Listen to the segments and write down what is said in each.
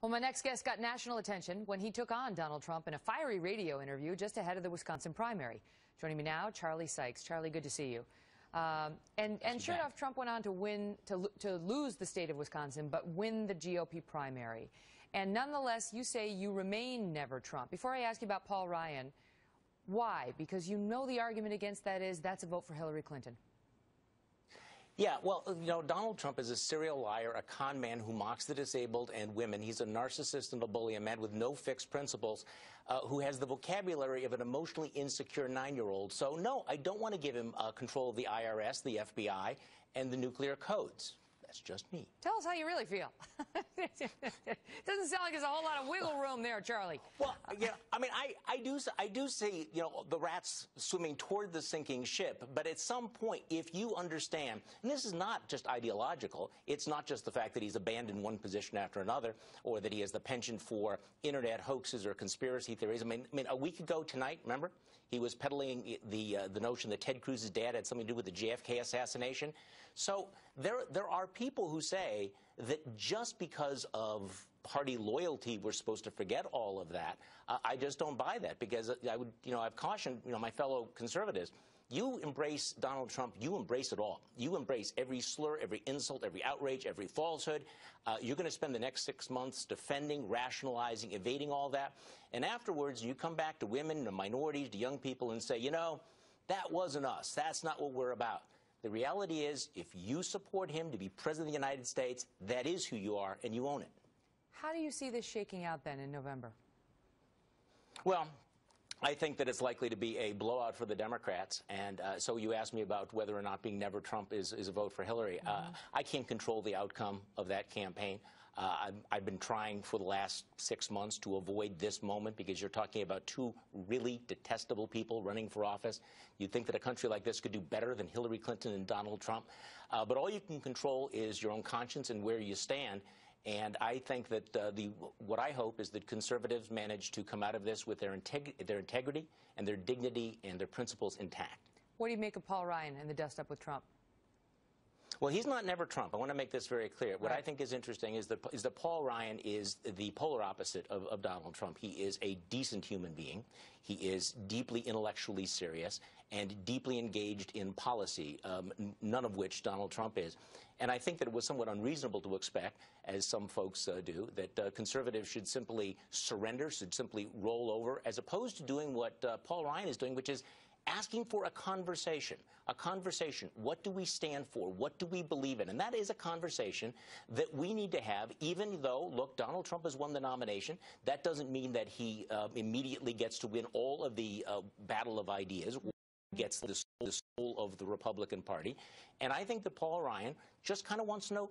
Well, my next guest got national attention when he took on Donald Trump in a fiery radio interview just ahead of the Wisconsin primary. Joining me now, Charlie Sykes. Charlie, good to see you. And sure enough, Trump went on to win, to lose the state of Wisconsin, but win the GOP primary. And nonetheless, you say you remain never Trump. Before I ask you about Paul Ryan, why? Because you know the argument against that is that's a vote for Hillary Clinton. Yeah, well, you know, Donald Trump is a serial liar, a con man who mocks the disabled and women. He's a narcissist and a bully, a man with no fixed principles, who has the vocabulary of an emotionally insecure 9-year-old. So, no, I don't want to give him control of the IRS, the FBI, and the nuclear codes. That's just me. Tell us how you really feel. Doesn't sound like there's a whole lot of wiggle room there, Charlie. Well, yeah, I mean, I do see, you know, the rats swimming toward the sinking ship. But at some point, if you understand, and this is not just ideological, it's not just the fact that he's abandoned one position after another, or that he has the penchant for internet hoaxes or conspiracy theories. I mean, a week ago tonight, remember, he was peddling the notion that Ted Cruz's dad had something to do with the JFK assassination. So there are people who say that just because of party loyalty, we're supposed to forget all of that. I just don't buy that, because I've cautioned, my fellow conservatives. You embrace Donald Trump, you embrace it all. You embrace every slur, every insult, every outrage, every falsehood. You're going to spend the next 6 months defending, rationalizing, evading all that. And afterwards, you come back to women, to minorities, to young people and say, you know, that wasn't us. That's not what we're about. The reality is, if you support him to be president of the United States, that is who you are, and you own it. How do you see this shaking out then in November? Well, I think that it's likely to be a blowout for the Democrats. And so you asked me about whether or not being never Trump is a vote for Hillary. I can't control the outcome of that campaign. I've been trying for the last 6 months to avoid this moment, because you're talking about two really detestable people running for office. You'd think that a country like this could do better than Hillary Clinton and Donald Trump. But all you can control is your own conscience and where you stand. And I think that what I hope is that conservatives manage to come out of this with their integrity and their dignity and their principles intact. What do you make of Paul Ryan and the dust-up with Trump? Well, he's not never Trump. I want to make this very clear. What I think is interesting is that Paul Ryan is the polar opposite of Donald Trump. He is a decent human being. He is deeply intellectually serious and deeply engaged in policy, none of which Donald Trump is. And I think that it was somewhat unreasonable to expect, as some folks do, that conservatives should simply surrender, should simply roll over, as opposed to doing what Paul Ryan is doing, which is asking for a conversation. A conversation. What do we stand for? What do we believe in? And that is a conversation that we need to have, even though, look, Donald Trump has won the nomination. That doesn't mean that he immediately gets to win all of the battle of ideas, gets the soul of the Republican Party. And I think that Paul Ryan just kind of wants to know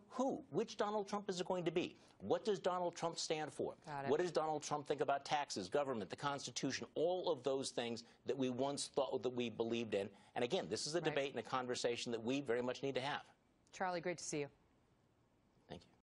which Donald Trump is it going to be? What does Donald Trump stand for? What does Donald Trump think about taxes, government, the Constitution, all of those things that we once thought that we believed in? And again, this is a debate and a conversation that we very much need to have. Charlie, great to see you.